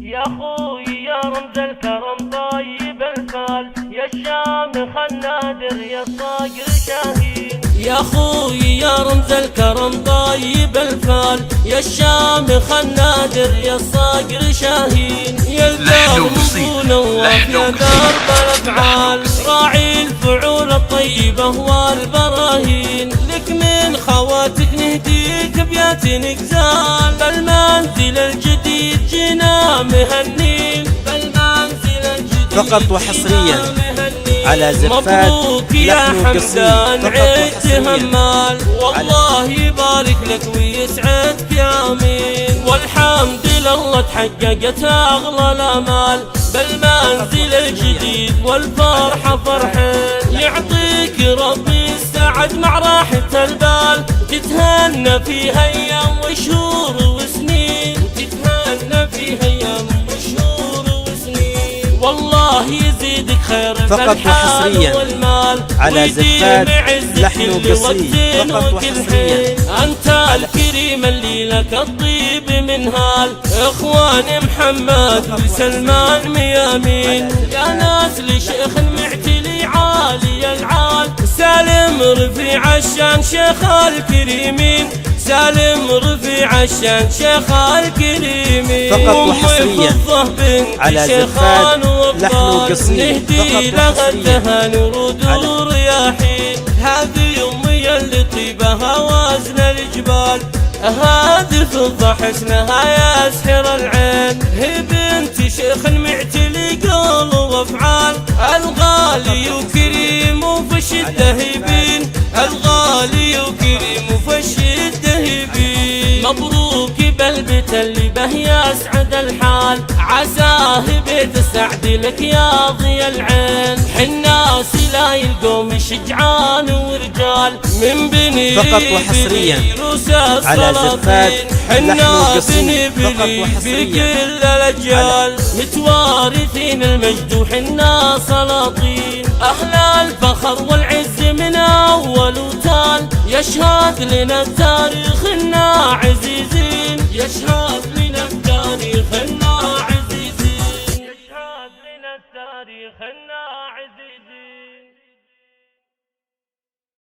يا خوي يا رمز الكرم طيب الفال، يا الشامخ النادر يا الصقر شاهين. يا خوي يا رمز الكرم طيب الفال، يا الشامخ النادر يا الصقر شاهين. يا الدار نواف يا درب الافعال، راعي الفعول الطيبه والبراهين. لك من خواتك نهديك ابيات نقزال، بالمنزل الجديد جينا مهنين. بالمنزل الجديد فقط وحصريا على زفات لحن حمدان عدت همال. والله يبارك لك ويسعدك يا امين، والحمد لله تحققت اغلى الامال. بالمنزل الجديد والفرحه فرحين، يعطيك ربي السعد مع راحه البال. تتهنى فيها ايام وشهور وسنين، تتهنى فيها ايام وشهور وسنين. والله يزيدك خير فقط وحصريا على زفات لحن وقصيد. فقط وحصريا أنت الكريم اللي لك الطيب من هال. إخواني محمد وسلمان ميامين، يا ناس لشيخ المعتلي عالي العال. سالم رفيع الشان شيخ الكريمين، سالم رفيع الشان شيخ الكريمين. فقط وحصريا على زفات لحن وقصيد. نهدي لها التهاني ورود الرياحين. هذه امي اللي طيبها وازن الجبال، هذه فضة حسنها يسحر العين. هي بنت شيخ المعتلي قول وافعال، الغالي وكريم وفي الشدة يبين، الغالي وكريم وفي الشدة يبين. مبروك بالبيت اللي به يسعد الحال، عساه بيت السعد لك يا ضي العين. حنا سلاي القوم شجعان ورجال، من بني فقط وحصريا على زفات لحن وقصيد. فقط وحصريا بكل الأجيال، متوارثين المجد وحنا سلاطين. أهل الفخر والعز من أول وتال، يشهد لنا التاريخ إنا عزيزين.